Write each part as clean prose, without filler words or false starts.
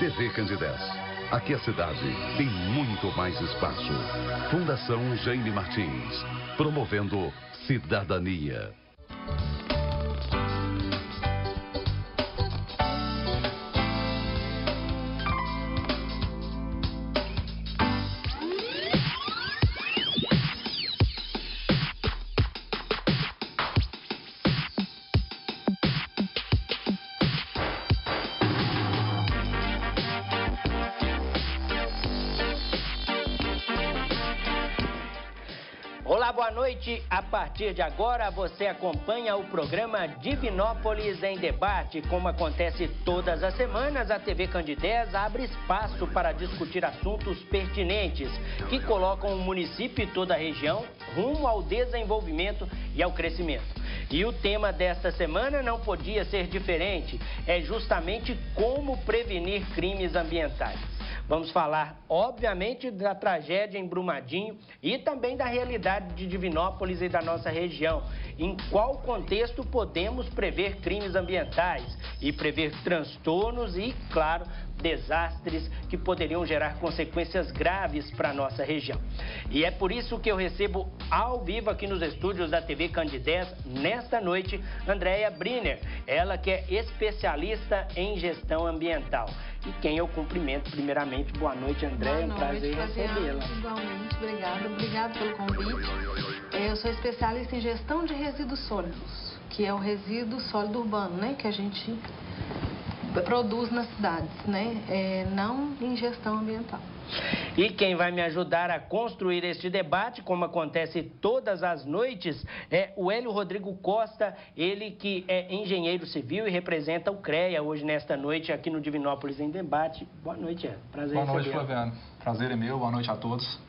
TV Candidez. Aqui a cidade tem muito mais espaço. Fundação Jaime Martins, promovendo cidadania. Olá, boa noite. A partir de agora, você acompanha o programa Divinópolis em Debate. Como acontece todas as semanas, a TV Candidez abre espaço para discutir assuntos pertinentes que colocam o município e toda a região rumo ao desenvolvimento e ao crescimento. E o tema desta semana não podia ser diferente, é justamente como prevenir crimes ambientais. Vamos falar, obviamente, da tragédia em Brumadinho e também da realidade de Divinópolis e da nossa região. Em qual contexto podemos prever crimes ambientais e prever transtornos e, claro, desastres que poderiam gerar consequências graves para a nossa região. E é por isso que eu recebo ao vivo aqui nos estúdios da TV Candidez, nesta noite, Andréia Briner, ela que é especialista em gestão ambiental. E quem eu cumprimento primeiramente. Boa noite, Andréia, um prazer recebê-la. Igualmente, obrigado pelo convite. Eu sou especialista em gestão de resíduos sólidos, que é o resíduo sólido urbano, né, que a gente produz nas cidades, né, não em gestão ambiental. E quem vai me ajudar a construir este debate, como acontece todas as noites, é o Hélio Rodrigo Costa, ele que é engenheiro civil e representa o CREA hoje nesta noite aqui no Divinópolis em Debate. Boa noite, Hélio. Prazer em Boa noite, Flaviano. Prazer é meu. Boa noite a todos.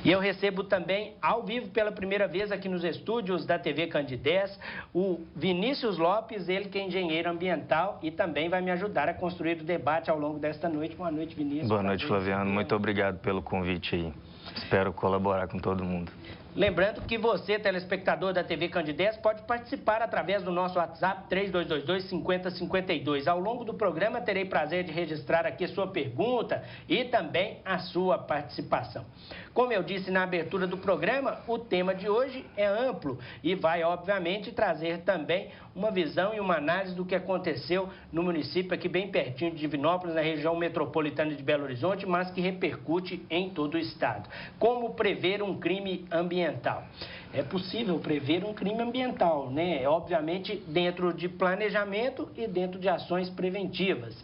E eu recebo também, ao vivo, pela primeira vez aqui nos estúdios da TV Candidez, o Vinícius Lopes, ele que é engenheiro ambiental e também vai me ajudar a construir o debate ao longo desta noite. Boa noite, Vinícius. Boa noite, Flaviano. Muito obrigado pelo convite aí. Espero colaborar com todo mundo. Lembrando que você, telespectador da TV Candidez, pode participar através do nosso WhatsApp 3222-5052. Ao longo do programa, terei prazer de registrar aqui sua pergunta e também a sua participação. Como eu disse na abertura do programa, o tema de hoje é amplo e vai, obviamente, trazer também uma visão e uma análise do que aconteceu no município aqui bem pertinho de Divinópolis, na região metropolitana de Belo Horizonte, mas que repercute em todo o estado. Como prever um crime ambiental? É possível prever um crime ambiental, né? Obviamente dentro de planejamento e dentro de ações preventivas.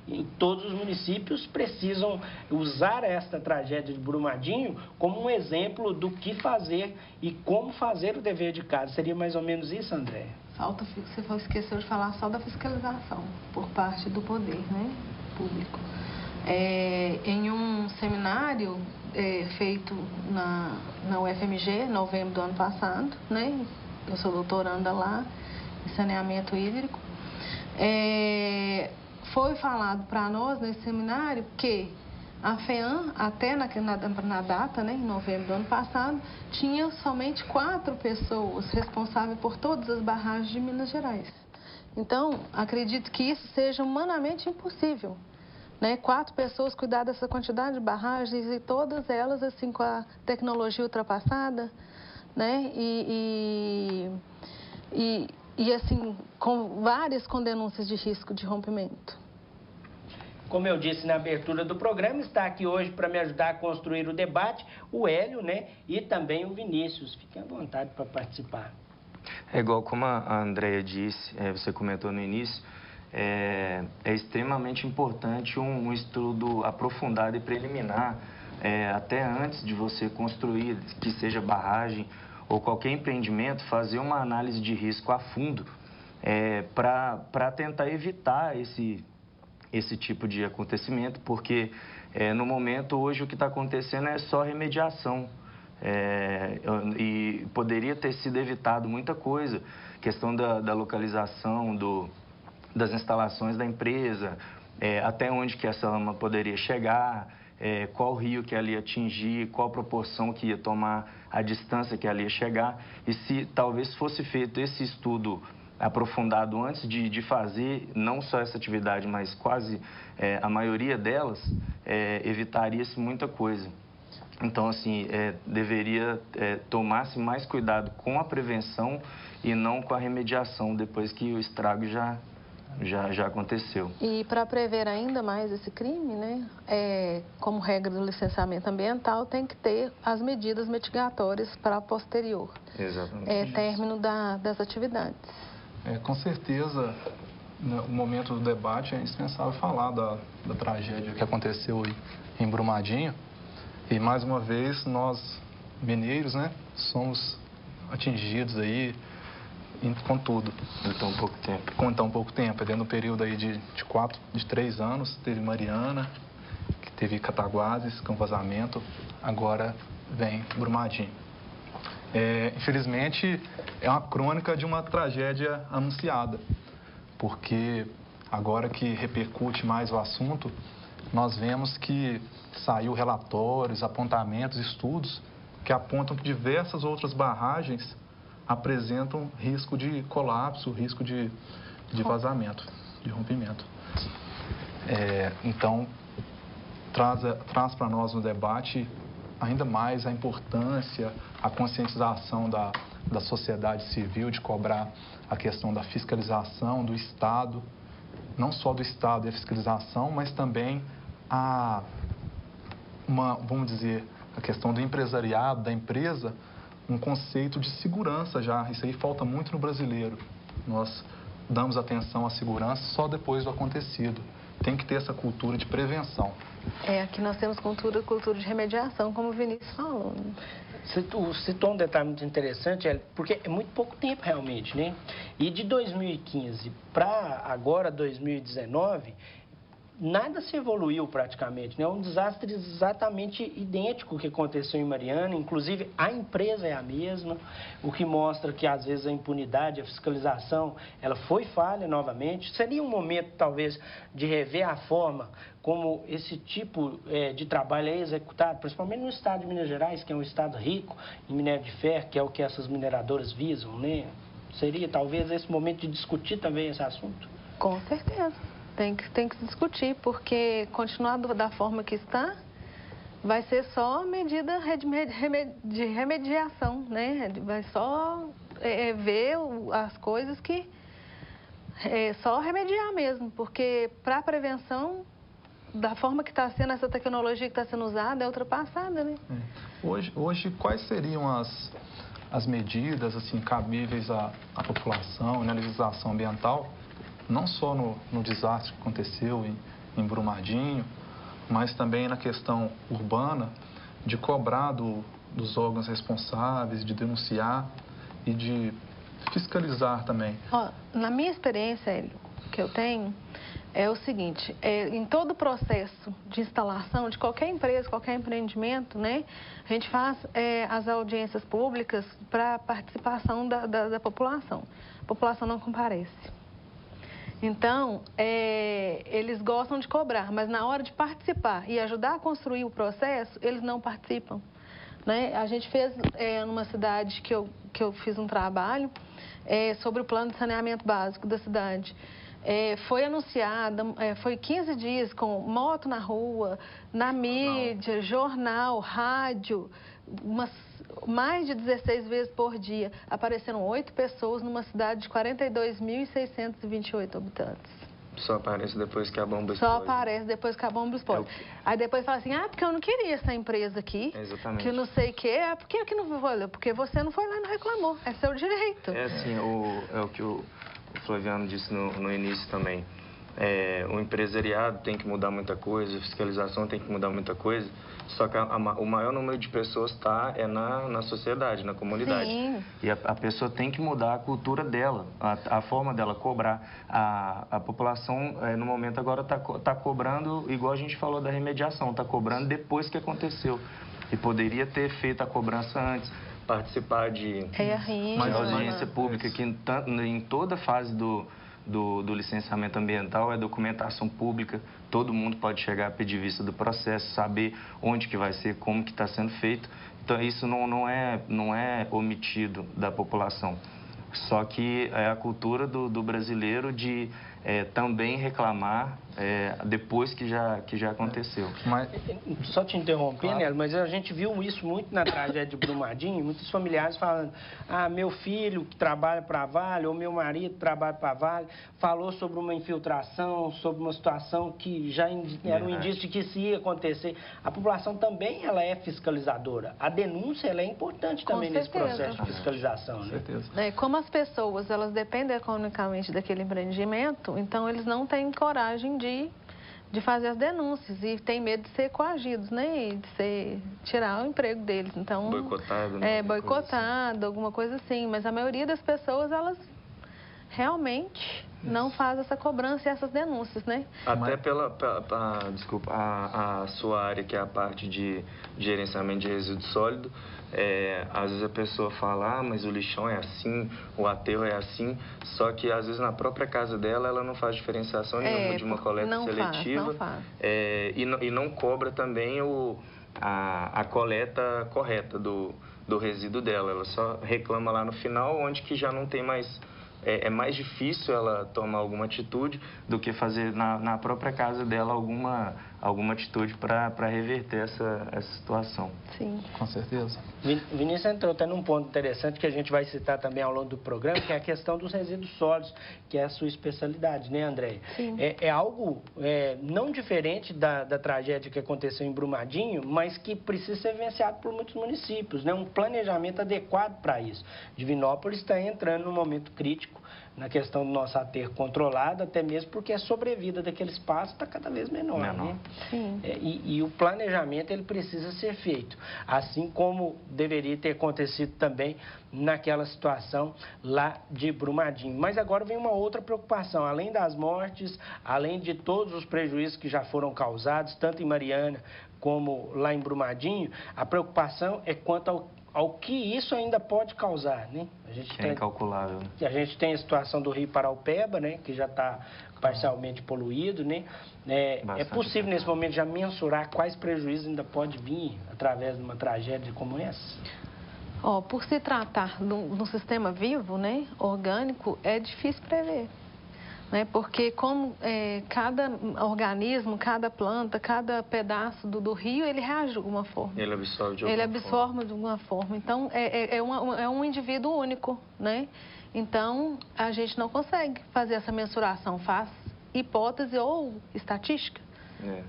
E todos os municípios precisam usar esta tragédia de Brumadinho como um exemplo do que fazer e como fazer o dever de casa. Seria mais ou menos isso, Andréia? Você esqueceu de falar só da fiscalização por parte do poder, né, público. Em um seminário feito na UFMG, em novembro do ano passado, né, eu sou doutoranda lá em saneamento hídrico, foi falado para nós nesse seminário que a FEAM, até na data, né, em novembro do ano passado, tinha somente 4 pessoas responsáveis por todas as barragens de Minas Gerais. Então, acredito que isso seja humanamente impossível, né? 4 pessoas cuidar dessa quantidade de barragens e todas elas, assim, com a tecnologia ultrapassada, né? E assim, com várias denúncias de risco de rompimento. Como eu disse na abertura do programa, está aqui hoje para me ajudar a construir o debate o Hélio, né? E também o Vinícius. Fiquem à vontade para participar. É igual como a Andréia disse, você comentou no início, é extremamente importante um estudo aprofundado e preliminar, até antes de você construir, que seja barragem ou qualquer empreendimento, fazer uma análise de risco a fundo para tentar evitar esse tipo de acontecimento, porque no momento hoje o que está acontecendo é só remediação e poderia ter sido evitado muita coisa, questão da localização das instalações da empresa, até onde que essa lama poderia chegar, qual rio que ela ia atingir, qual proporção que ia tomar, a distância que ela ia chegar, e se talvez fosse feito esse estudo aprofundado antes de fazer não só essa atividade, mas quase a maioria delas, evitaria-se muita coisa. Então, assim, deveria tomar-se mais cuidado com a prevenção e não com a remediação depois que o estrago já aconteceu. E para prever ainda mais esse crime, né, como regra do licenciamento ambiental, tem que ter as medidas mitigatórias para posterior. Exatamente. Término das atividades. Com certeza, no momento do debate é indispensável falar da tragédia que aconteceu em Brumadinho. E mais uma vez nós, mineiros, né, somos atingidos aí com tudo. Em tão pouco tempo. Com tão pouco tempo. Dentro do período aí de 3 anos, teve Mariana, que teve Cataguases, com vazamento, agora vem Brumadinho. Infelizmente, é uma crônica de uma tragédia anunciada, porque agora que repercute mais o assunto, nós vemos que saiu relatórios, apontamentos, estudos que apontam que diversas outras barragens apresentam risco de colapso, risco de vazamento, de rompimento. Então, traz para nós no debate ainda mais a importância, a conscientização da sociedade civil de cobrar a questão da fiscalização do Estado, não só do Estado e a fiscalização, mas também vamos dizer, a questão do empresariado, da empresa, um conceito de segurança já. Isso aí falta muito no brasileiro. Nós damos atenção à segurança só depois do acontecido. Tem que ter essa cultura de prevenção. Aqui nós temos cultura de remediação, como o Vinícius falou. Citou um detalhe muito interessante, porque é muito pouco tempo realmente, né? E de 2015 para agora, 2019... nada se evoluiu praticamente, né? É um desastre exatamente idêntico ao que aconteceu em Mariana, inclusive a empresa é a mesma, o que mostra que às vezes a impunidade, a fiscalização, ela foi falha novamente. Seria um momento talvez de rever a forma como esse tipo de trabalho é executado, principalmente no estado de Minas Gerais, que é um estado rico em minério de ferro, que é o que essas mineradoras visam, né? Seria talvez esse momento de discutir também esse assunto? Com certeza. Tem que discutir, porque continuar da forma que está, vai ser só medida de remediação, né? Vai só ver as coisas que... só remediar mesmo, porque para a prevenção, da forma que está sendo, essa tecnologia que está sendo usada, é ultrapassada, né? Hoje, quais seriam as medidas assim, cabíveis à população, na legislação ambiental, não só no desastre que aconteceu em Brumadinho, mas também na questão urbana, de cobrar dos órgãos responsáveis, de denunciar e de fiscalizar também? Na minha experiência, Hélio, que eu tenho, é o seguinte, em todo o processo de instalação de qualquer empresa, qualquer empreendimento, né, a gente faz as audiências públicas para a participação da população. A população não comparece. Então, eles gostam de cobrar, mas na hora de participar e ajudar a construir o processo, eles não participam, né? A gente fez, numa cidade que eu fiz um trabalho sobre o plano de saneamento básico da cidade. Foi anunciada, foi 15 dias com moto na rua, na mídia, jornal, rádio, mais de 16 vezes por dia. Apareceram 8 pessoas numa cidade de 42.628 habitantes. Só aparece depois que a bomba explode. Só aparece depois que a bomba explode. Aí depois fala assim, porque eu não queria essa empresa aqui. Exatamente. Que eu não sei o quê. Porque aqui não foi, porque você não foi lá e não reclamou. É seu direito. É assim, é o que o Flaviano disse no início também. O empresariado tem que mudar muita coisa, a fiscalização tem que mudar muita coisa, só que o maior número de pessoas está na sociedade, na comunidade. Sim. E a pessoa tem que mudar a cultura dela, a forma dela cobrar. A população, no momento agora, está cobrando, igual a gente falou da remediação, está cobrando depois que aconteceu. E poderia ter feito a cobrança antes, participar de audiência pública, que em toda fase do licenciamento ambiental é documentação pública, todo mundo pode chegar a pedir vista do processo, saber onde que vai ser, como que está sendo feito. Então isso não é omitido da população. Só que é a cultura do brasileiro de também reclamar depois que já aconteceu. Mas... Só te interrompendo, claro. Mas a gente viu isso muito na tragédia de Brumadinho, muitos familiares falando, meu filho que trabalha para a Vale, ou meu marido que trabalha para a Vale, falou sobre uma infiltração, sobre uma situação que já era um indício de que isso ia acontecer. A população também ela é fiscalizadora. A denúncia ela é importante também nesse processo de fiscalização. Com certeza. Como as pessoas elas dependem economicamente daquele empreendimento, então eles não têm coragem de fazer as denúncias e tem medo de ser coagidos, né? De tirar o emprego deles. Então, boicotado, né? Boicotado, alguma coisa assim. Mas a maioria das pessoas, elas realmente não faz essa cobrança e essas denúncias, né? Até desculpa, a sua área, que é a parte de gerenciamento de resíduo sólido, às vezes a pessoa fala, mas o lixão é assim, o aterro é assim, só que às vezes na própria casa dela ela não faz diferenciação nenhuma de uma coleta seletiva e não cobra também a coleta correta do resíduo dela, ela só reclama lá no final, onde que já não tem mais... É mais difícil ela tomar alguma atitude do que fazer na própria casa dela alguma atitude para reverter essa situação. Sim. Com certeza. Vinícius entrou até num ponto interessante que a gente vai citar também ao longo do programa, que é a questão dos resíduos sólidos, que é a sua especialidade, né, Andréia? Sim. É algo não diferente da tragédia que aconteceu em Brumadinho, mas que precisa ser vivenciado por muitos municípios, né? Um planejamento adequado para isso. Divinópolis está entrando num momento crítico na questão do nosso aterro controlado, até mesmo porque a sobrevida daquele espaço está cada vez menor. Né? Sim. E o planejamento ele precisa ser feito, assim como deveria ter acontecido também naquela situação lá de Brumadinho. Mas agora vem uma outra preocupação, além das mortes, além de todos os prejuízos que já foram causados, tanto em Mariana como lá em Brumadinho, a preocupação é quanto ao que isso ainda pode causar, né? É incalculável. A gente tem a situação do Rio Paraupeba, né? Que já está parcialmente poluído, né? É possível nesse momento já mensurar quais prejuízos ainda pode vir através de uma tragédia como essa? Por se tratar de um sistema vivo, né? Orgânico, é difícil prever. Né? Porque como cada organismo, cada planta, cada pedaço do rio, ele reage de alguma forma. Ele absorve de alguma forma. Então, é um indivíduo único, né? Então, a gente não consegue fazer essa mensuração, faz hipótese ou estatística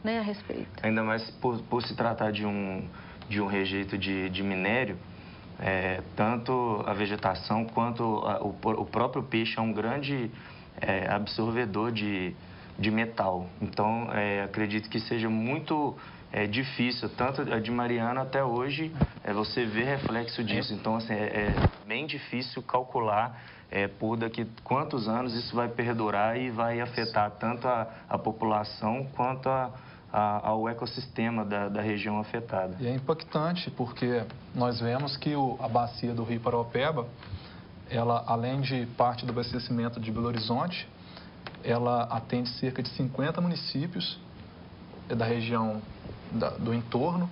né, a respeito. Ainda mais por se tratar de um rejeito de minério, tanto a vegetação quanto o próprio peixe é um grande... absorvedor de metal. Então, acredito que seja muito difícil, tanto a de Mariana até hoje, você vê reflexo disso. Então, assim, é bem difícil calcular por daqui quantos anos isso vai perdurar e vai afetar tanto a população quanto ao ecossistema da região afetada. E é impactante porque nós vemos que a bacia do Rio Paraupeba, ela, além de parte do abastecimento de Belo Horizonte, ela atende cerca de 50 municípios da região do entorno,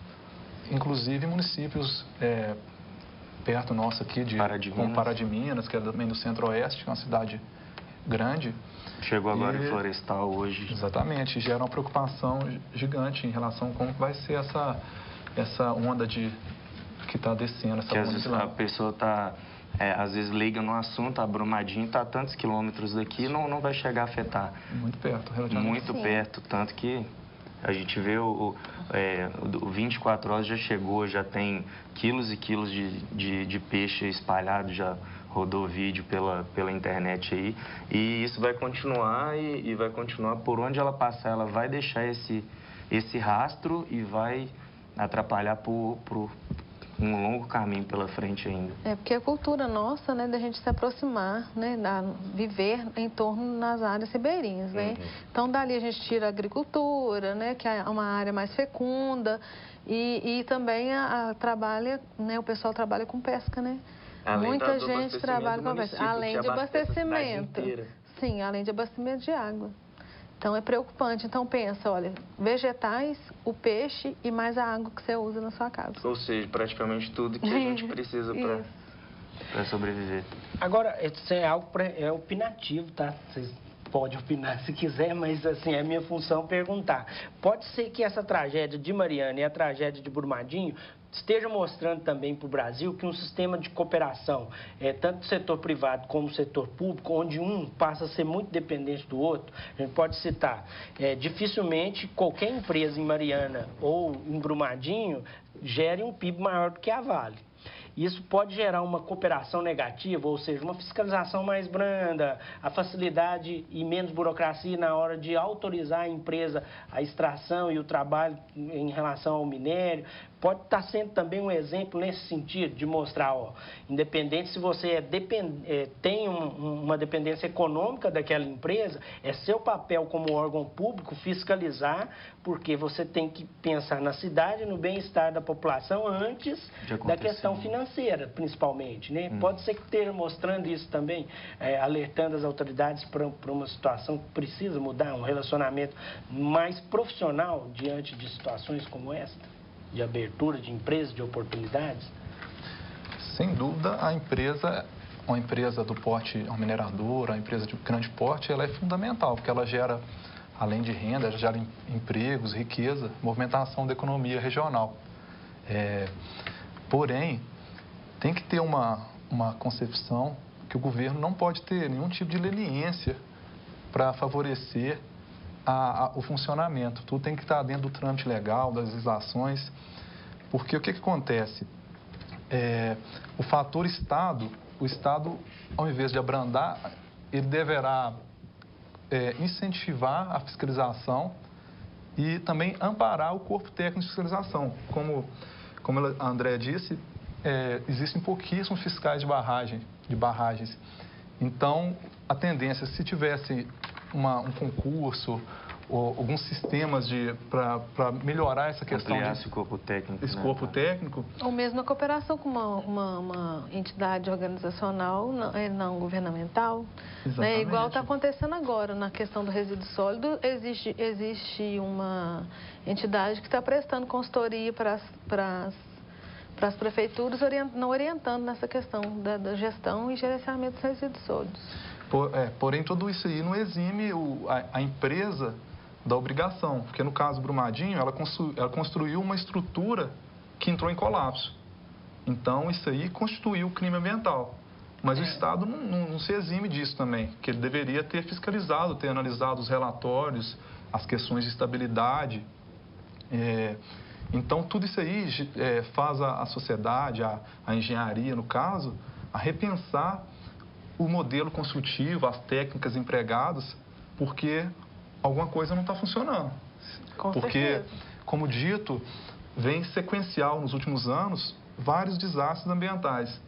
inclusive municípios perto nosso aqui, como Pará de Minas, que é também do Centro-Oeste, que é uma cidade grande. Chegou agora em Florestal hoje. Exatamente, gera uma preocupação gigante em relação a como vai ser essa onda que está descendo, essa que onda de lá. A pessoa está... às vezes liga no assunto, a Brumadinho está a tantos quilômetros daqui, não vai chegar a afetar. Muito perto, relativamente. Muito perto, tanto que a gente vê o 24 horas já chegou, já tem quilos e quilos de peixe espalhado, já rodou vídeo pela internet aí. E isso vai continuar e vai continuar por onde ela passar, ela vai deixar esse rastro e vai atrapalhar por um longo caminho pela frente ainda. Porque a cultura nossa, né, da gente se aproximar, né, viver em torno das áreas ribeirinhas, né? Então, dali a gente tira a agricultura, né, que é uma área mais fecunda, e também trabalha, né, o pessoal trabalha com pesca, né? Muita gente trabalha com pesca, além de abastecimento. Sim, além de abastecimento de água. Então, é preocupante. Então, pensa, olha, vegetais, o peixe e mais a água que você usa na sua casa. Ou seja, praticamente tudo que a gente precisa para... sobreviver. Agora, isso é algo opinativo, tá? Vocês podem opinar se quiser, mas assim, é minha função perguntar. Pode ser que essa tragédia de Mariana e a tragédia de Brumadinho esteja mostrando também para o Brasil que um sistema de cooperação, tanto do setor privado como do setor público, onde um passa a ser muito dependente do outro, a gente pode citar, dificilmente qualquer empresa em Mariana ou em Brumadinho gere um PIB maior do que a Vale. Isso pode gerar uma cooperação negativa, ou seja, uma fiscalização mais branda, a facilidade e menos burocracia na hora de autorizar a empresa a extração e o trabalho em relação ao minério. Pode estar sendo também um exemplo nesse sentido, de mostrar, independente se você tem uma dependência econômica daquela empresa, é seu papel como órgão público fiscalizar, porque você tem que pensar na cidade, no bem-estar da população antes da questão financeira, principalmente, né? Pode ser que esteja mostrando isso também, alertando as autoridades para uma situação que precisa mudar, um relacionamento mais profissional diante de situações como esta? De abertura de empresas, de oportunidades? Sem dúvida, uma empresa do porte, uma mineradora, uma empresa de grande porte, ela é fundamental, porque ela gera, além de renda, ela gera empregos, riqueza, movimentação da economia regional. Porém, tem que ter uma concepção que o governo não pode ter nenhum tipo de leniência para favorecer o funcionamento. Tudo tem que estar dentro do trâmite legal, das legislações, porque o que acontece? O fator Estado, o Estado, ao invés de abrandar, ele deverá incentivar a fiscalização e também amparar o corpo técnico de fiscalização. Como a Andréa disse, existem pouquíssimos fiscais de barragens. Então, a tendência, se tivesse um concurso ou alguns sistemas para melhorar essa questão esse corpo técnico. Corpo técnico. Ou mesmo a cooperação com uma entidade organizacional não governamental. Exatamente. Igual está acontecendo agora na questão do resíduo sólido, existe uma entidade que está prestando consultoria para as prefeituras, orientando nessa questão da gestão e gerenciamento dos resíduos sólidos. Porém, tudo isso aí não exime a empresa da obrigação, porque no caso do Brumadinho, ela construiu uma estrutura que entrou em colapso. Então, isso aí constituiu crime ambiental. Mas o Estado não se exime disso também, que ele deveria ter fiscalizado, ter analisado os relatórios, as questões de estabilidade. Então, tudo isso aí faz a sociedade, a engenharia, no caso, a repensar o modelo construtivo, as técnicas empregadas, porque alguma coisa não está funcionando. Porque, como dito, vem sequencial nos últimos anos vários desastres ambientais.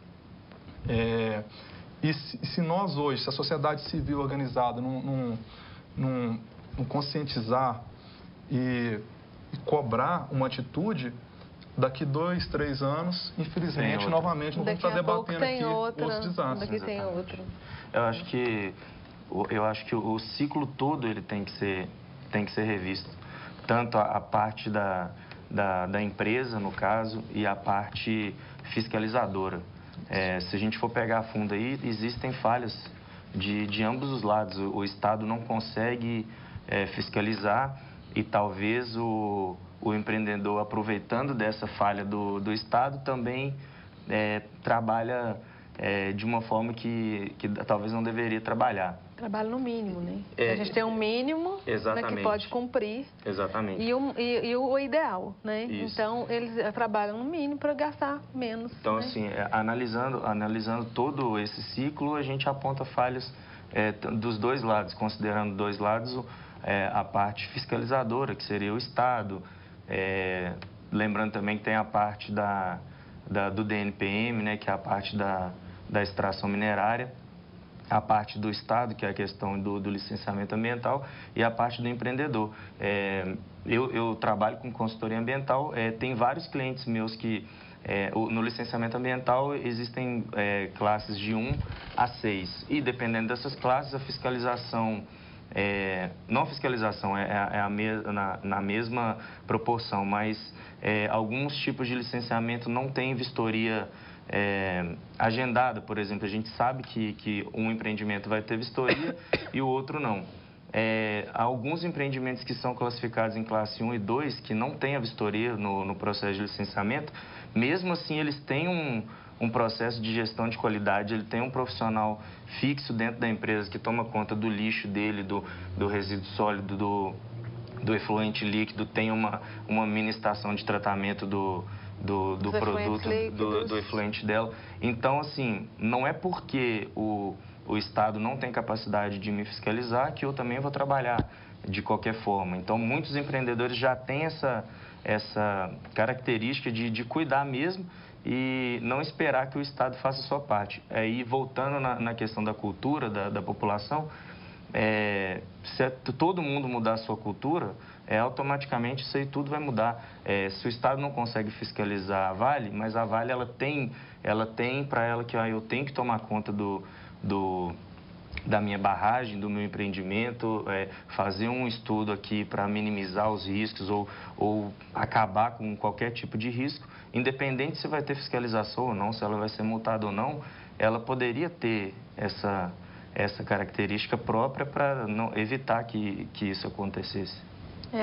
E se nós hoje, se a sociedade civil organizada não conscientizar e cobrar uma atitude, daqui 2, 3 anos, infelizmente, novamente, nós vamos estar debatendo aqui outros desastres. Daqui tem outro. Eu acho que o ciclo todo ele tem que ser revisto. Tanto a parte da empresa, no caso, e a parte fiscalizadora. Se a gente for pegar a fundo aí, existem falhas de ambos os lados. O Estado não consegue fiscalizar e talvez o empreendedor, aproveitando dessa falha do Estado, também trabalha de uma forma que talvez não deveria trabalhar. Trabalho no mínimo, né? A gente tem um mínimo, né, que pode cumprir. Exatamente. E o ideal, né? Isso. Então, eles trabalham no mínimo para gastar menos. Então, né? assim, analisando todo esse ciclo, a gente aponta falhas dos dois lados, considerando dois lados, a parte fiscalizadora, que seria o Estado. Lembrando também que tem a parte do DNPM, né, que é a parte da extração minerária, a parte do Estado, que é a questão do licenciamento ambiental, e a parte do empreendedor. Eu trabalho com consultoria ambiental, tem vários clientes meus que, no licenciamento ambiental, existem classes de 1 a 6, e dependendo dessas classes, a fiscalização, não a fiscalização, na mesma proporção, mas alguns tipos de licenciamento não têm vistoria agendada. Por exemplo, a gente sabe que um empreendimento vai ter vistoria e o outro não. Há alguns empreendimentos que são classificados em classe 1 e 2, que não têm a vistoria no processo de licenciamento, mesmo assim eles têm um processo de gestão de qualidade, ele tem um profissional fixo dentro da empresa que toma conta do lixo dele, do resíduo sólido, do efluente líquido, tem uma mini estação de tratamento do produto, do efluente dela. Então, assim, não é porque o Estado não tem capacidade de me fiscalizar que eu também vou trabalhar de qualquer forma. Então, muitos empreendedores já têm essa característica de cuidar mesmo e não esperar que o Estado faça a sua parte. Aí, voltando na questão da cultura da população, se todo mundo mudar a sua cultura, automaticamente isso aí tudo vai mudar. Se o Estado não consegue fiscalizar a Vale, mas a Vale ela tem para ela que eu tenho que tomar conta da minha barragem, do meu empreendimento, fazer um estudo aqui para minimizar os riscos ou acabar com qualquer tipo de risco, independente se vai ter fiscalização ou não, se ela vai ser multada ou não, ela poderia ter essa característica própria para evitar que isso acontecesse.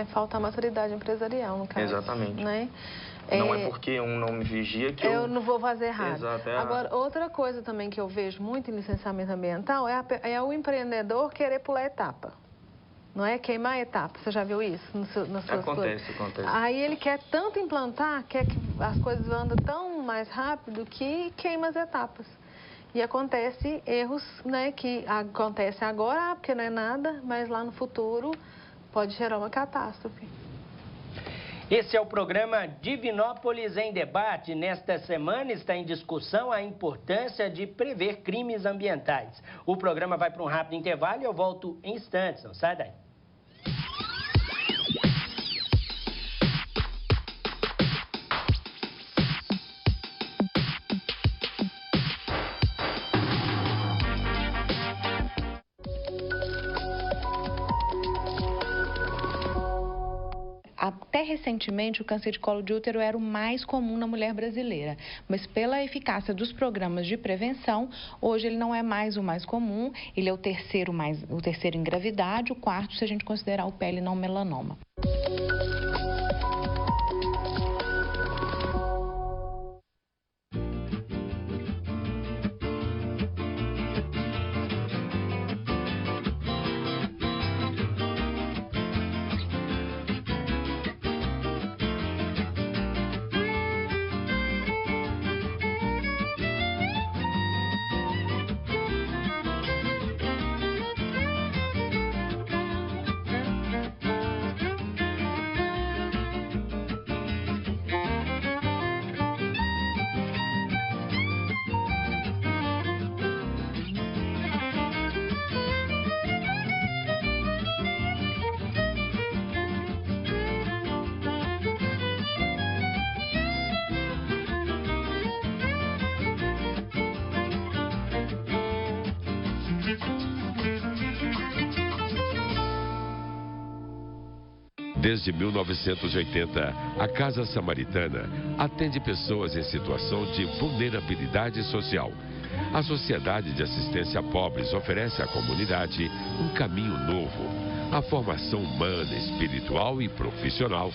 Falta a maturidade empresarial, no caso. Exatamente. Né? Não é porque um não me vigia que eu não vou fazer errado. Exato, Agora, outra coisa também que eu vejo muito em licenciamento ambiental é o empreendedor querer pular etapa. Não é? Queimar etapa. Você já viu isso nas suas Acontece. Aí ele quer tanto implantar, quer que as coisas andem tão mais rápido que queima as etapas. E acontece erros, né, que acontecem agora, porque não é nada, mas lá no futuro pode gerar uma catástrofe. Esse é o programa Divinópolis em Debate. Nesta semana está em discussão a importância de prever crimes ambientais. O programa vai para um rápido intervalo e eu volto em instantes. Não sai daí. Até recentemente, o câncer de colo de útero era o mais comum na mulher brasileira, mas pela eficácia dos programas de prevenção, hoje ele não é mais o mais comum, ele é o terceiro em gravidade, o quarto se a gente considerar o pele não melanoma. Desde 1980, a Casa Samaritana atende pessoas em situação de vulnerabilidade social. A Sociedade de Assistência a Pobres oferece à comunidade um caminho novo. A formação humana, espiritual e profissional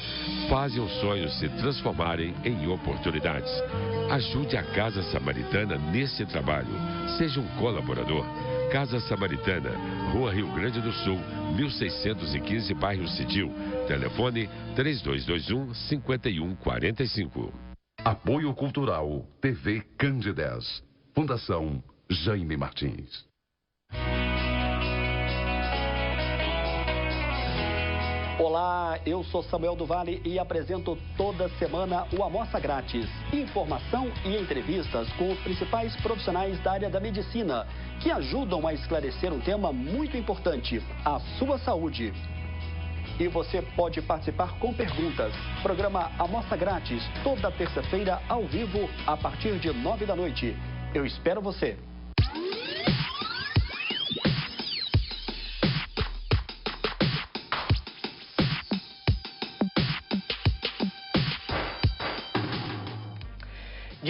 fazem os sonhos se transformarem em oportunidades. Ajude a Casa Samaritana nesse trabalho. Seja um colaborador. Casa Samaritana, Rua Rio Grande do Sul, 1615, bairro Cidil. Telefone 3221-5145. Apoio Cultural TV Candidez. Fundação Jaime Martins. Olá, eu sou Samuel do Vale e apresento toda semana o Amostra Grátis. Informação e entrevistas com os principais profissionais da área da medicina, que ajudam a esclarecer um tema muito importante, a sua saúde. E você pode participar com perguntas. Programa Amostra Grátis, toda terça-feira, ao vivo, a partir de 9 da noite. Eu espero você.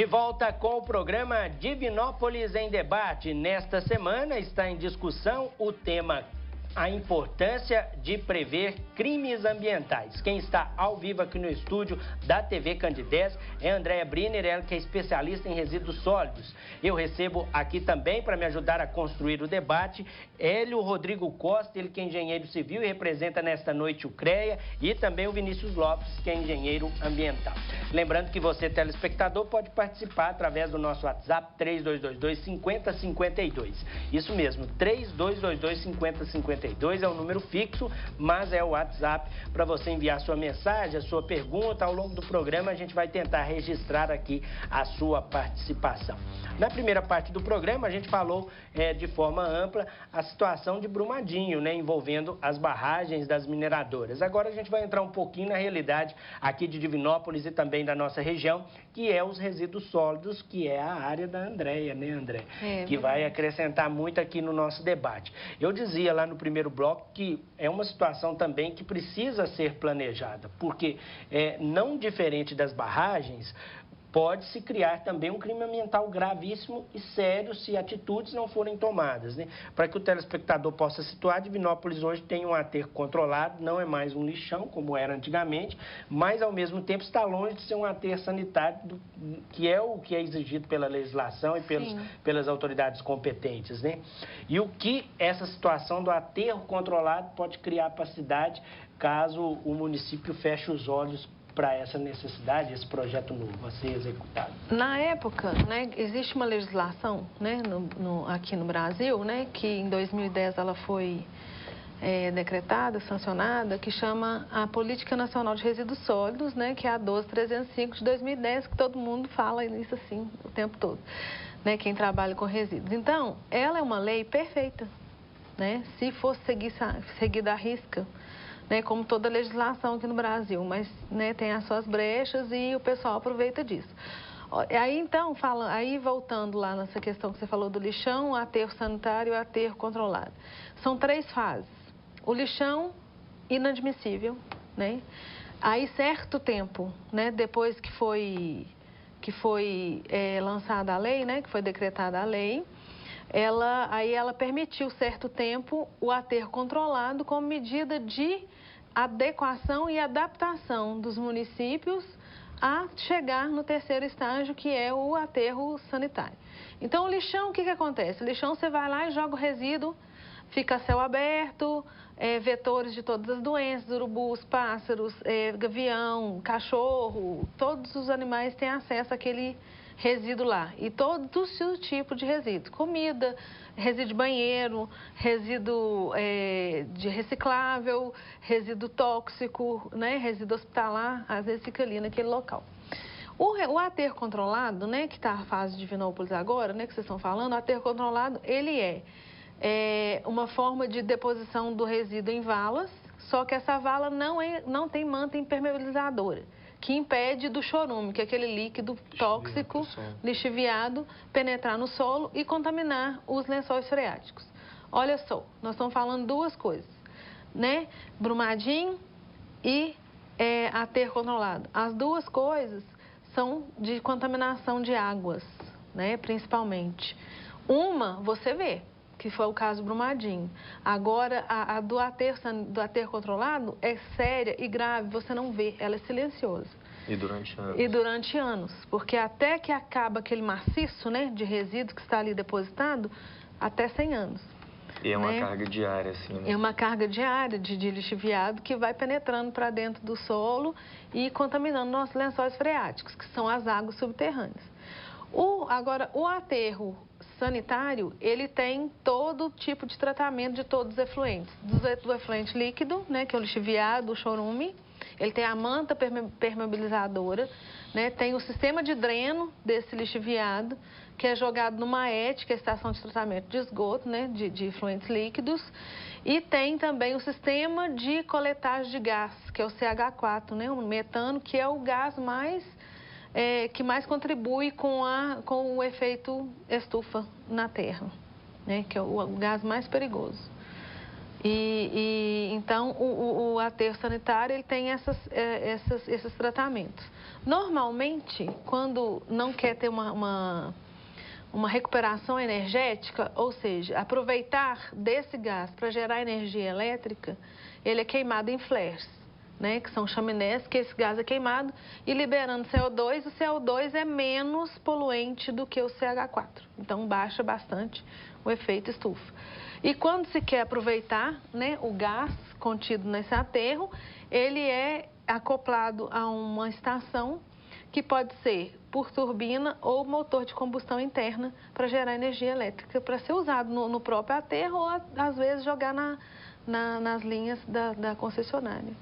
De volta com o programa Divinópolis em Debate. Nesta semana está em discussão o tema a importância de prever crimes ambientais. Quem está ao vivo aqui no estúdio da TV Candidez é Andréa Briner, ela que é especialista em resíduos sólidos. Eu recebo aqui também, para me ajudar a construir o debate, Hélio Rodrigo Costa, ele que é engenheiro civil e representa nesta noite o CREA, e também o Vinícius Lopes, que é engenheiro ambiental. Lembrando que você, telespectador, pode participar através do nosso WhatsApp 3222-5052. Isso mesmo, 3222-5052 é o número fixo, mas é o WhatsApp para você enviar sua mensagem, a sua pergunta. Ao longo do programa a gente vai tentar registrar aqui a sua participação. Na primeira parte do programa a gente falou de forma ampla a situação de Brumadinho, né, envolvendo as barragens das mineradoras. Agora a gente vai entrar um pouquinho na realidade aqui de Divinópolis e também da nossa região, que é os resíduos sólidos, que é a área da Andréa, né, André? Que vai acrescentar muito aqui no nosso debate. Eu dizia lá no primeiro bloco que é uma situação também que precisa ser planejada, porque não diferente das barragens, pode-se criar também um crime ambiental gravíssimo e sério se atitudes não forem tomadas, né? Para que o telespectador possa situar, Divinópolis hoje tem um aterro controlado, não é mais um lixão, como era antigamente, mas, ao mesmo tempo, está longe de ser um aterro sanitário, que é o que é exigido pela legislação e pelas autoridades competentes, né? E o que essa situação do aterro controlado pode criar para a cidade, caso o município feche os olhos para essa necessidade, esse projeto novo a ser executado? Na época, né, existe uma legislação, né, aqui no Brasil, né, que em 2010 ela foi decretada, sancionada, que chama a Política Nacional de Resíduos Sólidos, né, que é a 12305 de 2010, que todo mundo fala isso assim o tempo todo, né, quem trabalha com resíduos. Então, ela é uma lei perfeita, né, se fosse seguida à risca, né, como toda legislação aqui no Brasil, mas, né, tem as suas brechas e o pessoal aproveita disso. Aí, então, aí voltando lá nessa questão que você falou do lixão, o aterro sanitário e o aterro controlado. São 3 fases. O lixão, inadmissível, né? Aí, certo tempo, né, depois que foi lançada a lei, né, que foi decretada a lei, aí ela permitiu certo tempo o aterro controlado como medida de adequação e adaptação dos municípios a chegar no terceiro estágio, que é o aterro sanitário. Então, o lixão, o que acontece? O lixão, você vai lá e joga o resíduo, fica a céu aberto, vetores de todas as doenças, urubus, pássaros, gavião, cachorro, todos os animais têm acesso àquele resíduo lá. E todo o tipo de resíduo, comida, resíduo de banheiro, resíduo de reciclável, resíduo tóxico, né, resíduo hospitalar, às vezes fica ali naquele local. O aterro controlado, né, que está a fase de Divinópolis agora, né, que vocês estão falando, o aterro controlado, ele é uma forma de deposição do resíduo em valas, só que essa vala não tem manta impermeabilizadora, que impede do chorume, que é aquele líquido tóxico, lixiviado, penetrar no solo e contaminar os lençóis freáticos. Olha só, nós estamos falando 2 coisas, né? Brumadinho e aterro controlado. As 2 coisas são de contaminação de águas, né? Principalmente. Uma, você vê, que foi o caso Brumadinho. Agora, a do aterro controlado é séria e grave, você não vê, ela é silenciosa. E durante anos. E durante anos, porque até que acaba aquele maciço, né, de resíduo que está ali depositado, até 100 anos. E é uma carga diária, assim, né? É uma carga diária de lixiviado que vai penetrando para dentro do solo e contaminando nossos lençóis freáticos, que são as águas subterrâneas. Agora, o aterro sanitário, ele tem todo tipo de tratamento de todos os efluentes. Do efluente líquido, né, que é o lixiviado, o chorume, ele tem a manta permeabilizadora, né, tem o sistema de dreno desse lixiviado, que é jogado numa ET, que é a estação de tratamento de esgoto, né, de efluentes líquidos, e tem também o sistema de coletagem de gás, que é o CH4, né, o metano, que é o gás que mais contribui com o efeito estufa na Terra, né? Que é o gás mais perigoso. Então, o aterro sanitário ele tem esses tratamentos. Normalmente, quando não quer ter uma recuperação energética, ou seja, aproveitar desse gás para gerar energia elétrica, ele é queimado em flares, né, que são chaminés, que esse gás é queimado e liberando CO2, o CO2 é menos poluente do que o CH4, então baixa bastante o efeito estufa. E quando se quer aproveitar, né, o gás contido nesse aterro, ele é acoplado a uma estação que pode ser por turbina ou motor de combustão interna para gerar energia elétrica, para ser usado no próprio aterro ou, às vezes, jogar nas linhas da concessionária.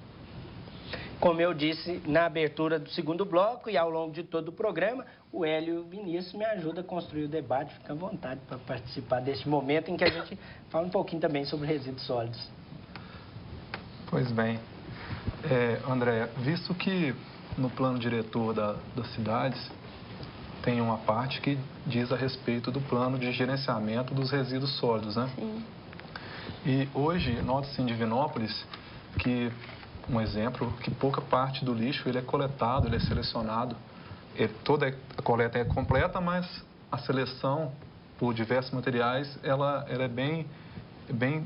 Como eu disse na abertura do segundo bloco e ao longo de todo o programa, o Hélio Vinícius me ajuda a construir o debate. Fica à vontade para participar deste momento em que a gente fala um pouquinho também sobre resíduos sólidos. Pois bem, André, visto que no plano diretor das cidades tem uma parte que diz a respeito do plano de gerenciamento dos resíduos sólidos, né? Sim. E hoje, nota-se em Divinópolis que, um exemplo, que pouca parte do lixo ele é coletado, ele é selecionado. Toda a coleta é completa, mas a seleção por diversos materiais, ela é bem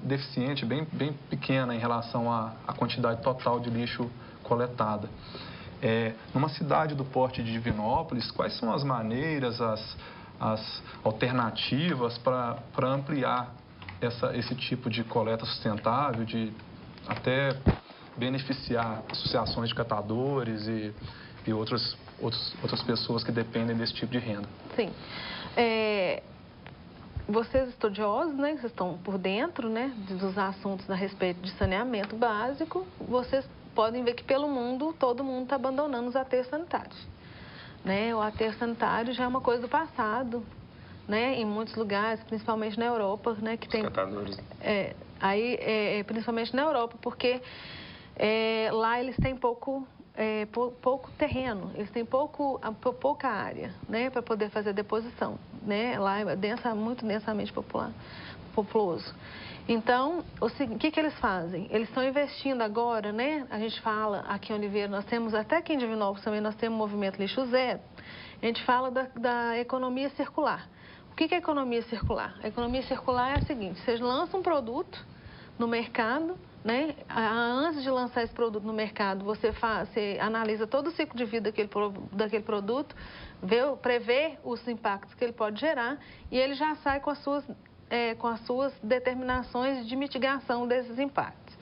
deficiente, bem pequena em relação à quantidade total de lixo coletada. Numa cidade do porte de Divinópolis, quais são as maneiras, as alternativas para ampliar esse tipo de coleta sustentável, de até beneficiar associações de catadores e outras pessoas que dependem desse tipo de renda? Sim. Vocês estudiosos, né, vocês estão por dentro, né, dos assuntos a respeito de saneamento básico, vocês podem ver que pelo mundo, todo mundo está abandonando os aterros sanitários. Né? O aterro sanitário já é uma coisa do passado, né? Em muitos lugares, principalmente na Europa, né? Que tem catadores. Principalmente na Europa, porque lá eles têm pouco terreno, eles têm pouca área, né? Para poder fazer a deposição, né? Lá é muito densamente populoso. Então, o que eles fazem? Eles estão investindo agora, né? A gente fala aqui em Oliveira, nós temos, até aqui em Divinópolis também, nós temos o movimento Lixo Zero. A gente fala da economia circular. O que é economia circular? A economia circular é a seguinte: você lança um produto no mercado, né? Antes de lançar esse produto no mercado, você analisa todo o ciclo de vida daquele produto, prevê os impactos que ele pode gerar e ele já sai com as suas determinações de mitigação desses impactos.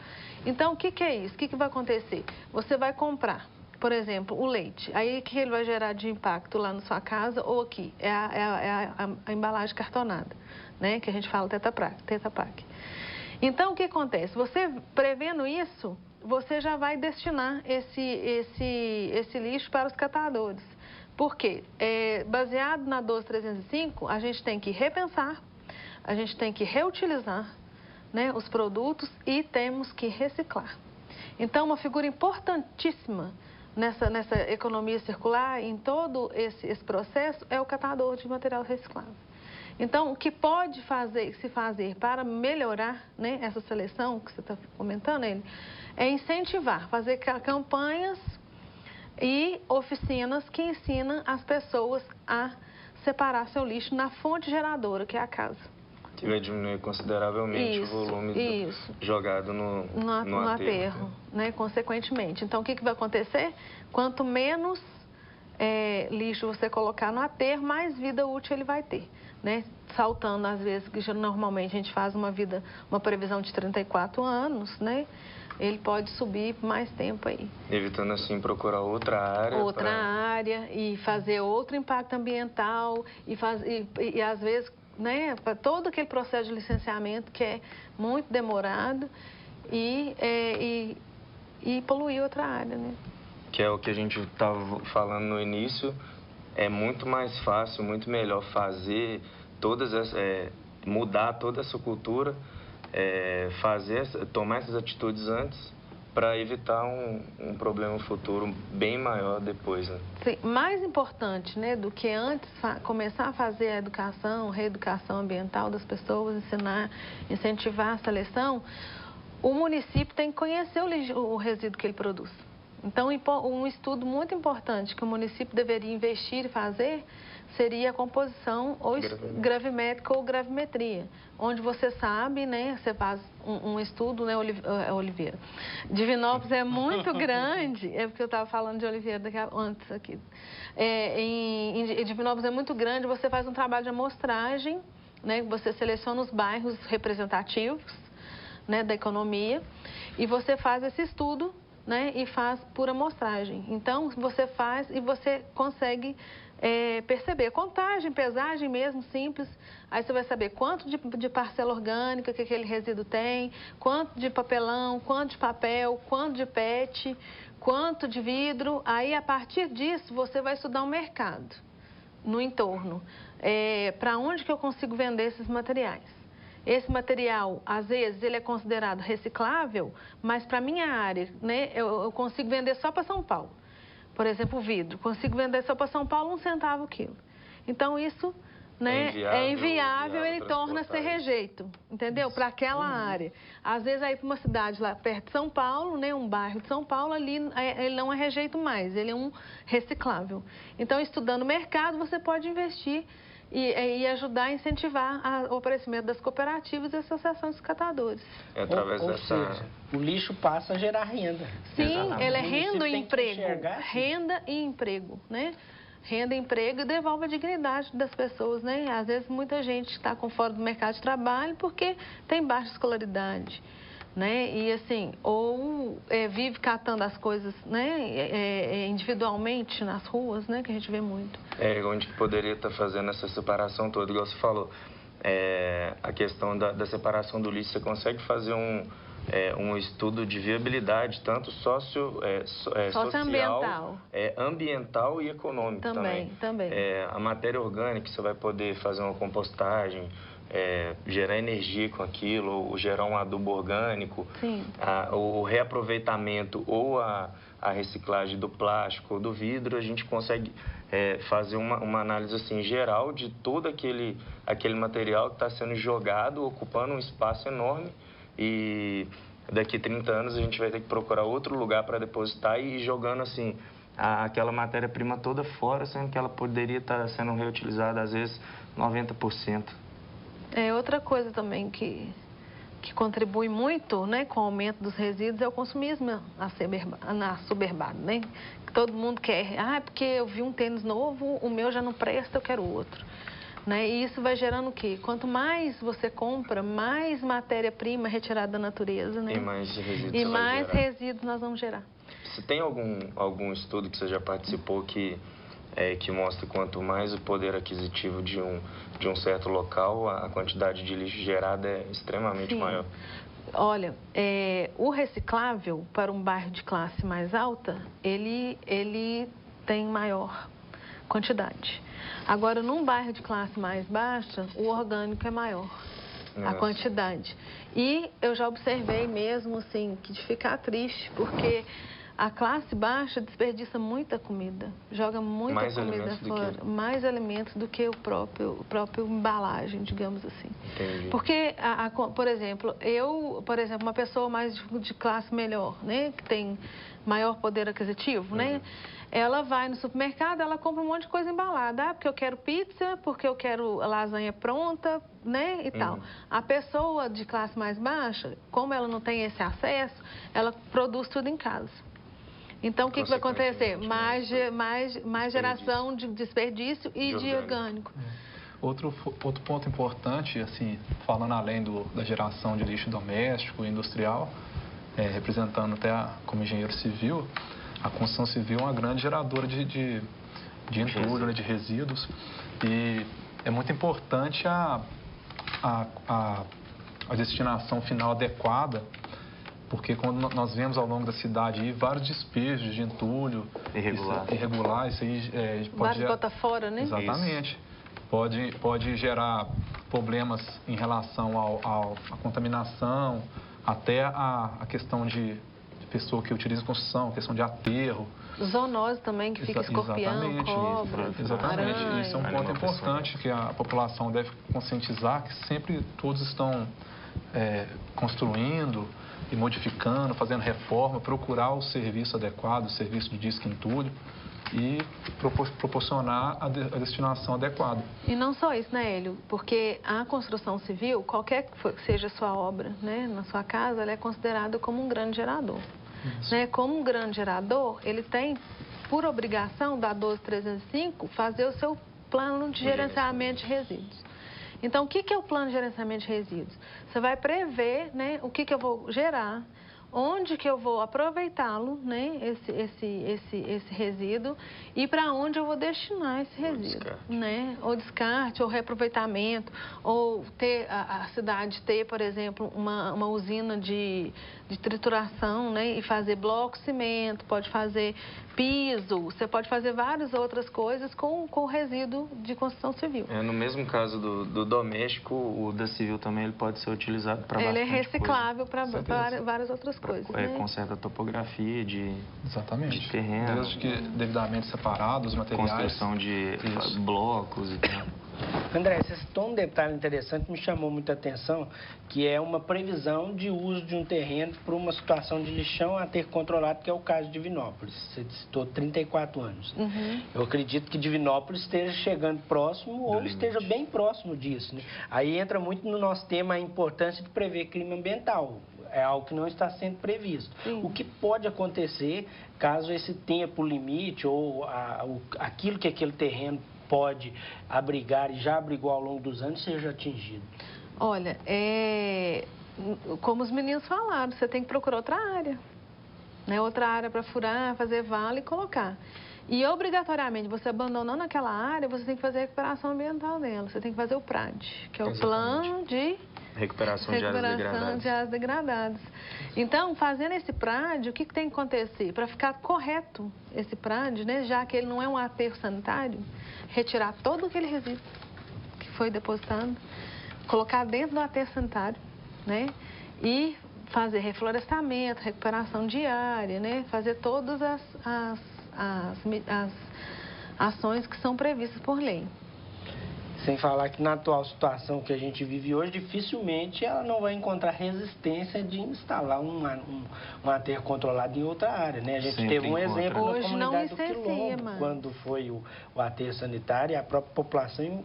Então, o que é isso? O que vai acontecer? Você vai comprar, por exemplo, o leite. Aí, o que ele vai gerar de impacto lá na sua casa ou aqui? É a embalagem cartonada, né? Que a gente fala Tetra Pak. Então, o que acontece? Você, prevendo isso, você já vai destinar esse lixo para os catadores. Por quê? Baseado na 12305, a gente tem que repensar, a gente tem que reutilizar, né, os produtos e temos que reciclar. Então, uma figura importantíssima nessa economia circular, em todo esse processo, é o catador de material reciclável. Então, o que pode se fazer para melhorar, né, essa seleção que você está comentando, é incentivar, fazer campanhas e oficinas que ensinam as pessoas a separar seu lixo na fonte geradora, que é a casa. Que vai diminuir consideravelmente o volume jogado no aterro. Né, consequentemente. Então, o que vai acontecer? Quanto menos lixo você colocar no aterro, mais vida útil ele vai ter. Né? Saltando, às vezes, que normalmente a gente faz uma previsão de 34 anos, né? Ele pode subir mais tempo aí. Evitando, assim, procurar outra área. E fazer outro impacto ambiental e às vezes, né, para todo aquele processo de licenciamento que é muito demorado e poluir outra área, né? Que é o que a gente estava falando no início, é muito mais fácil, muito melhor fazer mudar toda essa cultura, tomar essas atitudes antes para evitar um problema futuro bem maior depois, né? Sim, mais importante, né, do que antes começar a fazer a reeducação ambiental das pessoas, incentivar a seleção, o município tem que conhecer o resíduo que ele produz. Então, um estudo muito importante que o município deveria investir e fazer seria a composição ou gravimétrica ou gravimetria, onde você sabe, né, você faz um estudo, né, Oliveira. Divinópolis é muito grande, é porque eu estava falando de Oliveira antes aqui. Em Divinópolis é muito grande, você faz um trabalho de amostragem, né, você seleciona os bairros representativos, né, da economia, e você faz esse estudo, né, e faz por amostragem. Então, você faz e você consegue perceber. Contagem, pesagem mesmo, simples. Aí você vai saber quanto de parcela orgânica que aquele resíduo tem, quanto de papelão, quanto de papel, quanto de PET, quanto de vidro. Aí, a partir disso, você vai estudar o mercado no entorno. Para onde que eu consigo vender esses materiais? Esse material, às vezes, ele é considerado reciclável, mas para a minha área, né, eu consigo vender só para São Paulo. Por exemplo, o vidro, consigo vender só para São Paulo 1 centavo o quilo. Então, isso, né, é inviável, ele torna-se rejeito, entendeu? Para aquela área. Às vezes, aí para uma cidade lá perto de São Paulo, né, um bairro de São Paulo, ali ele não é rejeito mais, ele é um reciclável. Então, estudando o mercado, você pode investir e ajudar a incentivar o aparecimento das cooperativas e associações de catadores. Através ou seja, o lixo passa a gerar renda. Sim, Exatamente. ele é renda e emprego. Renda e emprego, né? Renda e emprego e devolve a dignidade das pessoas, né? Às vezes muita gente está fora do mercado de trabalho porque tem baixa escolaridade, né? E assim, ou vive catando as coisas, né, individualmente nas ruas, né, que a gente vê muito. Onde poderia estar fazendo essa separação toda, igual você falou, a questão da separação do lixo, você consegue fazer um estudo de viabilidade, tanto social, ambiental e econômico também. A matéria orgânica, você vai poder fazer uma compostagem, gerar energia com aquilo, ou gerar um adubo orgânico, o reaproveitamento ou a reciclagem do plástico ou do vidro, a gente consegue fazer uma análise assim, geral de todo aquele material que está sendo jogado, ocupando um espaço enorme, e daqui a 30 anos a gente vai ter que procurar outro lugar para depositar e ir jogando assim aquela matéria-prima toda fora, sendo que ela poderia estar sendo reutilizada às vezes 90%. Outra coisa também que contribui muito, né, com o aumento dos resíduos é o consumismo assoberbado, né? Que todo mundo quer. Porque eu vi um tênis novo, o meu já não presta, eu quero outro. Né? E isso vai gerando o quê? Quanto mais você compra, mais matéria-prima retirada da natureza, né? E mais resíduos nós vamos gerar. Você tem algum estudo que você já participou que mostra quanto mais o poder aquisitivo de um certo local, a quantidade de lixo gerada é extremamente maior? Olha, o reciclável para um bairro de classe mais alta, ele tem maior quantidade. Agora, num bairro de classe mais baixa, o orgânico é maior, a quantidade. E eu já observei mesmo, assim, que de ficar triste, porque a classe baixa desperdiça muita comida, joga muita comida fora, mais alimentos do que o próprio embalagem, digamos assim. Entendi. Porque, por exemplo, uma pessoa mais de classe melhor, né, que tem maior poder aquisitivo, né, ela vai no supermercado, ela compra um monte de coisa embalada, porque eu quero pizza, porque eu quero lasanha pronta, né, e tal. A pessoa de classe mais baixa, como ela não tem esse acesso, ela produz tudo em casa. Então, o que vai acontecer? Mais geração de desperdício e de orgânico. Outro ponto importante, assim, falando além da geração de lixo doméstico e industrial, representando até como engenheiro civil, a construção civil é uma grande geradora de entulho, né, de resíduos, e é muito importante a destinação final adequada, porque quando nós vemos ao longo da cidade vários despejos de entulho irregular, isso aí pode botar fora, né? Exatamente. Pode gerar problemas em relação à contaminação, até a questão de pessoa que utiliza construção, questão de aterro. Zoonose também, que fica escorpião, cobras, exatamente. aranha. Isso é um ponto importante que a população deve conscientizar, que sempre todos estão construindo, ir modificando, fazendo reforma, procurar o serviço adequado, o serviço de desquentulho e proporcionar a destinação adequada. E não só isso, né, Hélio? Porque a construção civil, qualquer que seja a sua obra, né, na sua casa, ela é considerada como um grande gerador. Né? Como um grande gerador, ele tem, por obrigação, da 12305, fazer o seu plano de gerenciamento de resíduos. Então, o que é o plano de gerenciamento de resíduos? Você vai prever, né, o que eu vou gerar, onde que eu vou aproveitá-lo, né, esse resíduo, e para onde eu vou destinar esse resíduo, né? Ou descarte, ou reaproveitamento, ou ter a cidade ter, por exemplo, uma usina de trituração, né, e fazer bloco de cimento, pode fazer piso, você pode fazer várias outras coisas com o resíduo de construção civil. No mesmo caso do doméstico, o da civil também ele pode ser utilizado para bastante coisa. Ele é reciclável para várias outras coisas. Né? Conserta a topografia de terreno. Desde que devidamente separados os materiais. Construção de blocos e tal. André, você citou um detalhe interessante que me chamou muita atenção, que é uma previsão de uso de um terreno para uma situação de lixão a ter controlado, que é o caso de Divinópolis. Você citou 34 anos. Eu acredito que Divinópolis esteja chegando próximo ou esteja bem próximo disso. Né? Aí entra muito no nosso tema a importância de prever crime ambiental. É algo que não está sendo previsto. O que pode acontecer caso esse tempo limite ou aquilo que aquele terreno pode abrigar e já abrigou ao longo dos anos seja atingido? Olha, como os meninos falaram, você tem que procurar outra área. Né? Outra área para furar, fazer vala e colocar. E obrigatoriamente, você abandonando aquela área, você tem que fazer a recuperação ambiental dela. Você tem que fazer o PRAD, que é o Plano de Recuperação de áreas degradadas. Então, fazendo esse PRAD, o que tem que acontecer? Para ficar correto esse PRAD, né, já que ele não é um aterro sanitário, retirar todo aquele resíduo que foi depositado, colocar dentro do aterro sanitário, né, e fazer reflorestamento, recuperação de área, né, fazer todas as ações que são previstas por lei. Sem falar que na atual situação que a gente vive hoje, dificilmente ela não vai encontrar resistência de instalar um aterro controlado em outra área, né? A gente teve um exemplo na comunidade do Quilombo, quando foi o aterro sanitário, a própria população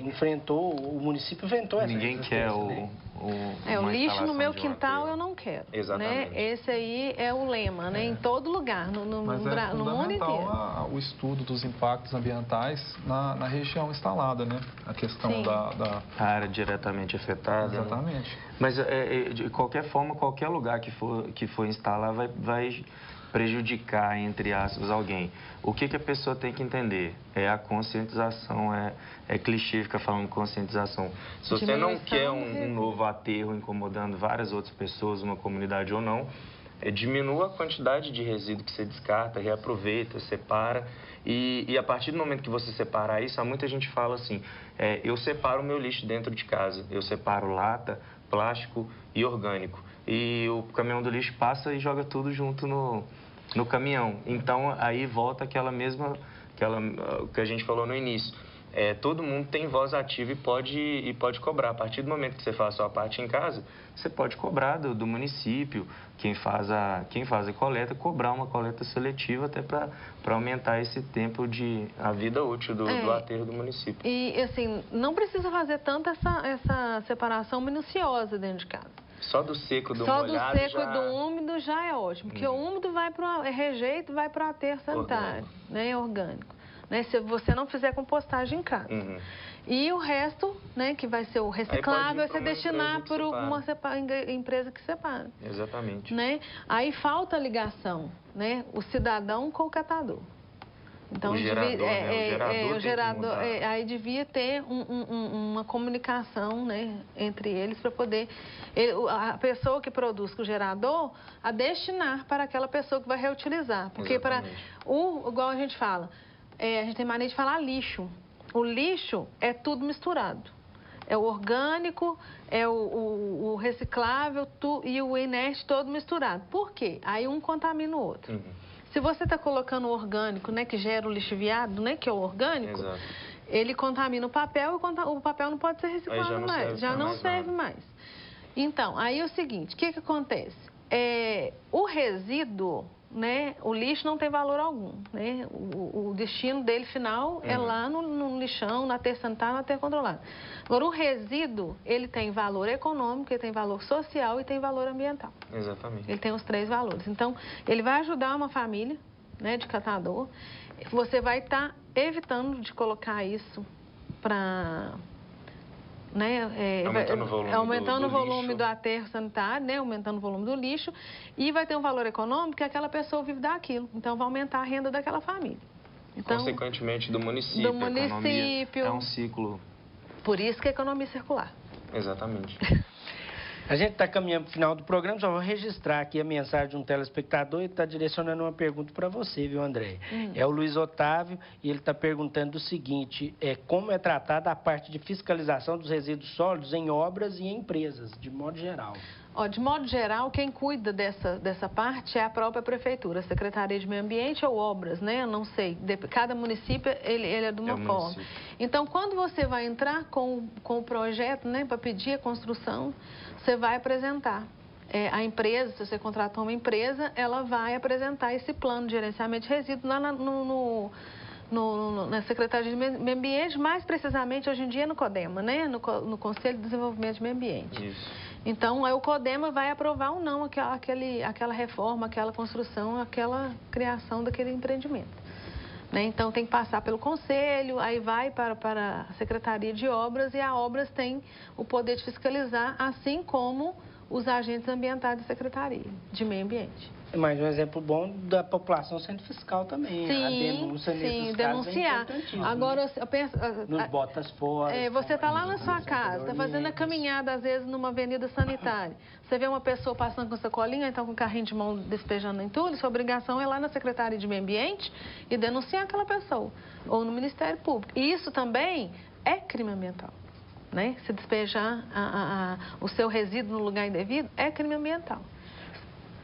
enfrentou, o município enfrentou essa Ninguém quer o lixo no meu quintal eu não quero. Exatamente. Né? Esse aí é o lema, né? Em todo lugar, no mundo inteiro. O estudo dos impactos ambientais na região instalada, né? A questão da área diretamente afetada. Exatamente. Né? Mas, de qualquer forma, qualquer lugar que for instalar vai prejudicar, entre aspas, alguém. O que a pessoa tem que entender? É a conscientização, é clichê ficar falando conscientização. Se você não quer um novo aterro incomodando várias outras pessoas, uma comunidade ou não, diminua a quantidade de resíduo que você descarta, reaproveita, separa. E a partir do momento que você separar isso, há muita gente fala assim, eu separo o meu lixo dentro de casa, eu separo lata, plástico e orgânico. E o caminhão do lixo passa e joga tudo junto no caminhão. Então, aí volta aquela que a gente falou no início. Todo mundo tem voz ativa e pode cobrar. A partir do momento que você faz a sua parte em casa, você pode cobrar do município, quem faz a coleta, cobrar uma coleta seletiva até para aumentar esse tempo a vida útil do aterro do município. E, assim, não precisa fazer tanto essa separação minuciosa dentro de casa. Só do seco, do molhado molhado Só do seco e do úmido já é ótimo, porque o úmido vai para rejeito, vai para o aterro sanitário, né, orgânico. Né, se você não fizer compostagem em casa. E o resto, né, que vai ser o reciclável, vai ser destinar por uma empresa que separa. Exatamente. Né? Aí falta a ligação, né, o cidadão com o catador. Então, o gerador, aí devia ter uma comunicação, né, entre eles para poder a pessoa que produz com o gerador a destinar para aquela pessoa que vai reutilizar, porque igual a gente fala, a gente tem mania de falar lixo. O lixo é tudo misturado. É o orgânico, é o reciclável e o inerte todo misturado. Por quê? Aí um contamina o outro. Se você está colocando o orgânico, né, que gera o lixiviado, né, que é o orgânico, ele contamina o papel e o papel não pode ser reciclado mais, já não serve mais. Então, aí é o seguinte, o que acontece? O resíduo, né, o lixo não tem valor algum, né? O destino dele final é lá no lixão, na aterro sanitário, na aterro controlado. Agora, o resíduo, ele tem valor econômico, ele tem valor social e tem valor ambiental. Exatamente. Ele tem os 3 valores. Então, ele vai ajudar uma família, né, de catador. Você vai estar evitando de colocar isso para... Né, aumentando o volume do aterro sanitário, né, aumentando o volume do lixo, e vai ter um valor econômico que aquela pessoa vive daquilo. Então, vai aumentar a renda daquela família. Então, consequentemente, do município. Do município. É um ciclo. Por isso que é economia circular. Exatamente. A gente está caminhando para o final do programa, só vou registrar aqui a mensagem de um telespectador e está direcionando uma pergunta para você, viu, André? É o Luiz Otávio e ele está perguntando o seguinte, como é tratada a parte de fiscalização dos resíduos sólidos em obras e em empresas, de modo geral? De modo geral, quem cuida dessa parte é a própria prefeitura, a Secretaria de Meio Ambiente ou Obras, né? Eu não sei. Cada município, ele é de uma forma. Então, quando você vai entrar com o projeto, né, para pedir a construção, você vai apresentar. A empresa, se você contratar uma empresa, ela vai apresentar esse plano de gerenciamento de resíduos lá na Secretaria de Meio Ambiente, mais precisamente hoje em dia no CODEMA, né? No Conselho de Desenvolvimento de Meio Ambiente. Isso. Então, o CODEMA vai aprovar ou não aquela reforma, aquela construção, aquela criação daquele empreendimento. Né? Então, tem que passar pelo Conselho, aí vai para a Secretaria de Obras e a Obras tem o poder de fiscalizar, assim como os agentes ambientais da Secretaria de Meio Ambiente. Mais um exemplo bom da população sendo fiscal também. Sim, a denúncia nesses denunciar. Casos é agora, eu penso... Nos botas fora. Você está lá na sua casa, está fazendo a caminhada, às vezes, numa avenida sanitária. Você vê uma pessoa passando com sacolinha, então com o carrinho de mão despejando em tudo, sua obrigação é ir lá na Secretaria de Meio Ambiente e denunciar aquela pessoa. Ou no Ministério Público. E isso também é crime ambiental. Né? Se despejar o seu resíduo no lugar indevido, é crime ambiental.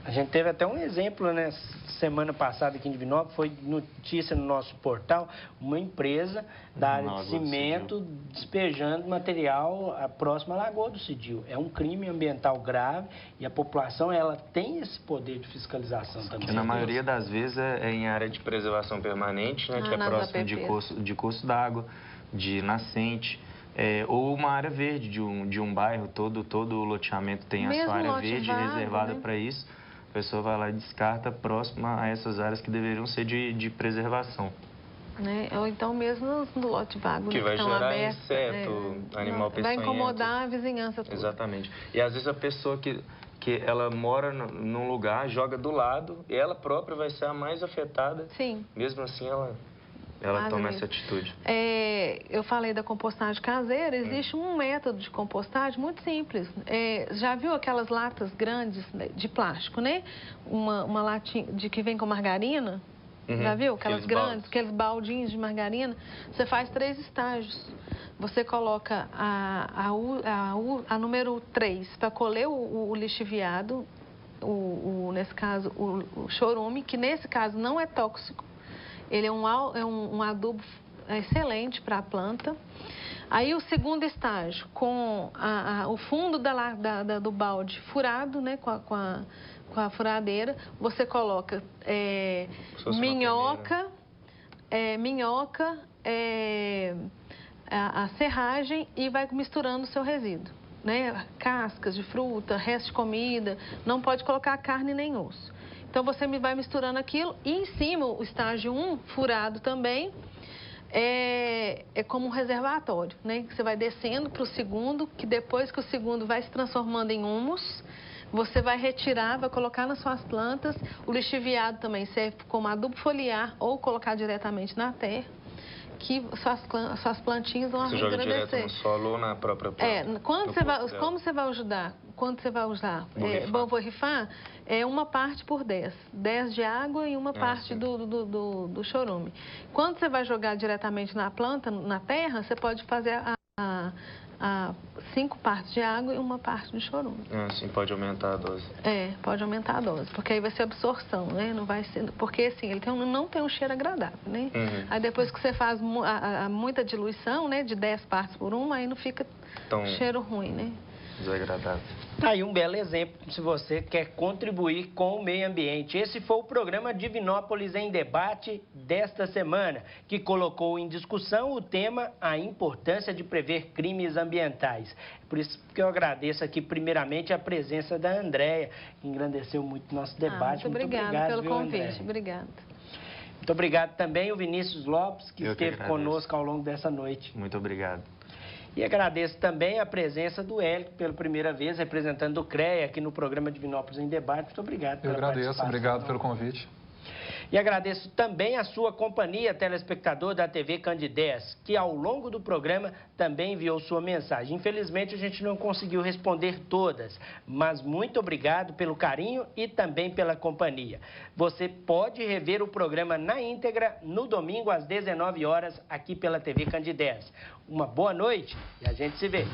A gente teve até um exemplo, né? Semana passada aqui em Divinópolis, foi notícia no nosso portal, uma empresa da área de cimento despejando material próximo à Lagoa do Cidil. É um crime ambiental grave e a população, ela tem esse poder de fiscalização também. Que na maioria das vezes é em área de preservação permanente, né? Que é próximo de curso d'água, de nascente. Ou uma área verde de um bairro, todo o loteamento tem a sua área verde reservada, né, para isso. A pessoa vai lá e descarta próxima a essas áreas que deveriam ser de preservação. Né? Ou então mesmo no lote vago, que vai estão gerar abertos, inseto, animal peçonhento. Vai incomodar a vizinhança toda. Exatamente. E às vezes a pessoa que ela mora num lugar, joga do lado, e ela própria vai ser a mais afetada. Sim. Mesmo assim, ela toma essa atitude. Eu falei da compostagem caseira, existe um método de compostagem muito simples. Já viu aquelas latas grandes de plástico, né? Uma latinha que vem com margarina? Já viu? Aquelas grandes, aqueles baldinhos de margarina. Você faz 3 estágios. Você coloca a número 3 para colher o lixiviado, nesse caso o chorume, que nesse caso não é tóxico. Ele é um adubo excelente para a planta. Aí o segundo estágio, com o fundo do balde furado, né, com a furadeira, você coloca minhoca, a serragem e vai misturando o seu resíduo. Né? Cascas de fruta, resto de comida, não pode colocar carne nem osso. Então, você vai misturando aquilo e em cima, o estágio 1, furado também, é como um reservatório, né? Você vai descendo para o segundo, que depois que o segundo vai se transformando em humus, você vai retirar, vai colocar nas suas plantas. O lixiviado também serve como adubo foliar ou colocar diretamente na terra, que suas plantinhas vão agradecer. Você joga direto no solo ou na própria planta? Como você vai ajudar? Quando você vai usar borrifar, é uma parte por 10. 10 de água e uma parte do chorume. Quando você vai jogar diretamente na planta, na terra, você pode fazer 5 partes de água e uma parte de chorume. Assim pode aumentar a dose. Pode aumentar a dose, porque aí vai ser absorção, né? Não vai ser, porque assim, ele não tem um cheiro agradável, né? Aí depois que você faz muita diluição, né? De 10 partes por 1, aí não fica cheiro ruim, né? desagradável. Tá aí um belo exemplo se você quer contribuir com o meio ambiente. Esse foi o programa Divinópolis em Debate desta semana, que colocou em discussão o tema A Importância de Prever Crimes Ambientais. Por isso que eu agradeço aqui primeiramente a presença da Andréia, que engrandeceu muito o nosso debate. Muito obrigada pelo convite. Obrigada. Muito obrigado também o Vinícius Lopes, que esteve conosco ao longo dessa noite. Muito obrigado. E agradeço também a presença do Hélio, pela primeira vez, representando o CREA aqui no programa Divinópolis em Debate. Muito obrigado pela participação. Eu agradeço, obrigado pelo convite. E agradeço também a sua companhia, telespectador da TV Candidez, que ao longo do programa também enviou sua mensagem. Infelizmente, a gente não conseguiu responder todas, mas muito obrigado pelo carinho e também pela companhia. Você pode rever o programa na íntegra no domingo às 19 horas aqui pela TV Candidez. Uma boa noite e a gente se vê.